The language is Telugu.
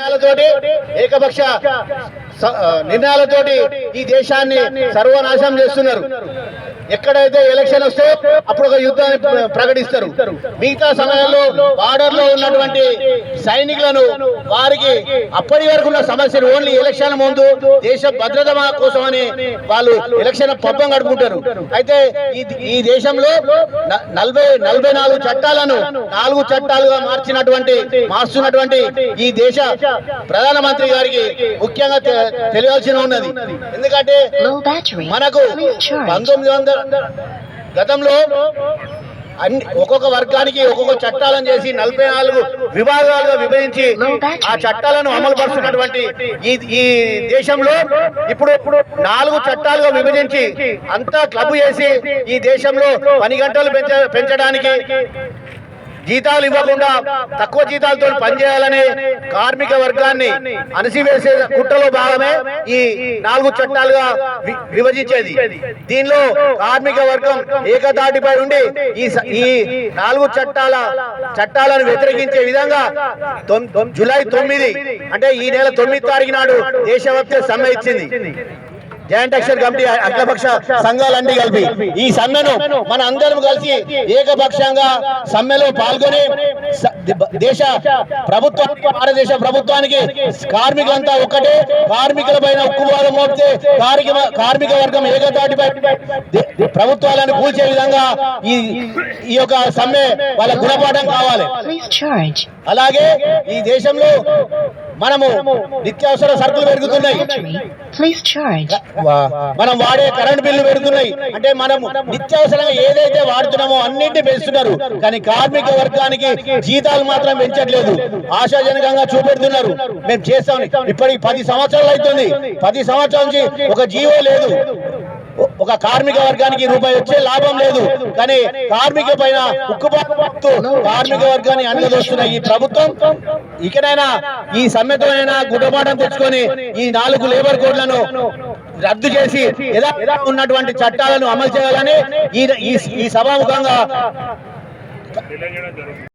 నిర్ణయాలతోటి ఏకపక్ష నిర్ణయాలతోటి ఈ దేశాన్ని సర్వనాశనం చేస్తున్నారు. ఎక్కడైతే ఎలక్షన్ వస్తే అప్పుడు ఒక యుద్ధాన్ని ప్రకటిస్తారు. మిగతా సమయంలో బార్డర్ లో ఉన్నటువంటి సైనికులను వారికి అప్పటి వరకు ఉన్న సమస్యలు ఓన్లీ ఎలక్షన్ ముందు దేశ భద్రత కోసం అని వాళ్ళు ఎలక్షన్ పబ్బం గడుపుకుంటారు. అయితే ఈ దేశంలో 44 చట్టాలను 4 చట్టాలుగా మార్చున్నటువంటి ఈ దేశ ప్రధానమంత్రి గారికి ముఖ్యంగా తెలియాల్సి ఉన్నది. ఎందుకంటే మనకు 1900 గతంలో ఒక్కొక్క వర్గానికి ఒక్కొక్క చట్టాలను చేసి 44 విభాగాలుగా విభజించి ఆ చట్టాలను అమలు పరుస్తున్నటువంటి ఈ దేశంలో ఇప్పుడు 4 చట్టాలుగా విభజించి అంతా క్లబ్ చేసి ఈ దేశంలో పని గంటలు పెంచడానికి, జీతాలు ఇవ్వకుండా తక్కువ జీతాలతో పనిచేయాలని కార్మిక వర్గాన్ని అణిసివేసే కుట్రలో భాగమే ఈ 4 చట్టాలుగా విభజించేది. దీనిలో కార్మిక వర్గం ఏకతాటిపై ఉండి ఈ 4 చట్టాలను వ్యతిరేకించే విధంగా జూలై 9 అంటే ఈ నెల 9 తారీఖు నాడు దేశవ్యాప్త సమ్మె ఇచ్చింది. జాయింట్ యాక్షన్ కమిటీ అఖిలపక్ష సంఘాలన్నీ కలిపి ఈ సమ్మెను మన అందరం కలిసి ఏకపక్షంగా సమ్మెలో పాల్గొని దేశ ప్రభుత్వానికి, భారతదేశ ప్రభుత్వానికి కార్మికులంతా ఒక్కటే, కార్మికుల పైన ఉక్కుపాదం మోపితే కార్మిక వర్గం ఏకతాటిపై ప్రభుత్వాలను కూల్చే విధంగా ఈ యొక్క సమ్మె వాళ్ళ గుణపాఠం కావాలి. అలాగే ఈ దేశంలో మనము నిత్యావసర సరుకులు పెరుగుతున్నాయి, మనం వాడే కరెంట్ బిల్లు పెరుగుతున్నాయి. అంటే మనం నిత్యావసరంగా ఏదైతే వాడుతున్నామో అన్నింటినీ పెంచుతున్నారు, కానీ కార్మిక వర్గానికి జీతాలు మాత్రం పెంచట్లేదు. ఆశాజనకంగా చూపెడుతున్నారు. మేము చేస్తామని ఇప్పటికి 10 సంవత్సరాలు అవుతుంది. 10 సంవత్సరాల నుంచి ఒక జీవో లేదు, ఒక కార్మిక వర్గానికి రూపాయి వచ్చే లాభం లేదు. కానీ కార్మిక పైన ఉక్కుపాటు కార్మిక వర్గాన్ని అణగదోస్తున్న ఈ ప్రభుత్వం ఇకనైనా ఈ సమ్మెతోనైనా గుడ్డపాఠం తెచ్చుకొని ఈ 4 లేబర్ కోడ్లను రద్దు చేసి ఎలా ఉన్నటువంటి చట్టాలను అమలు చేయాలని ఈ సభాముఖంగా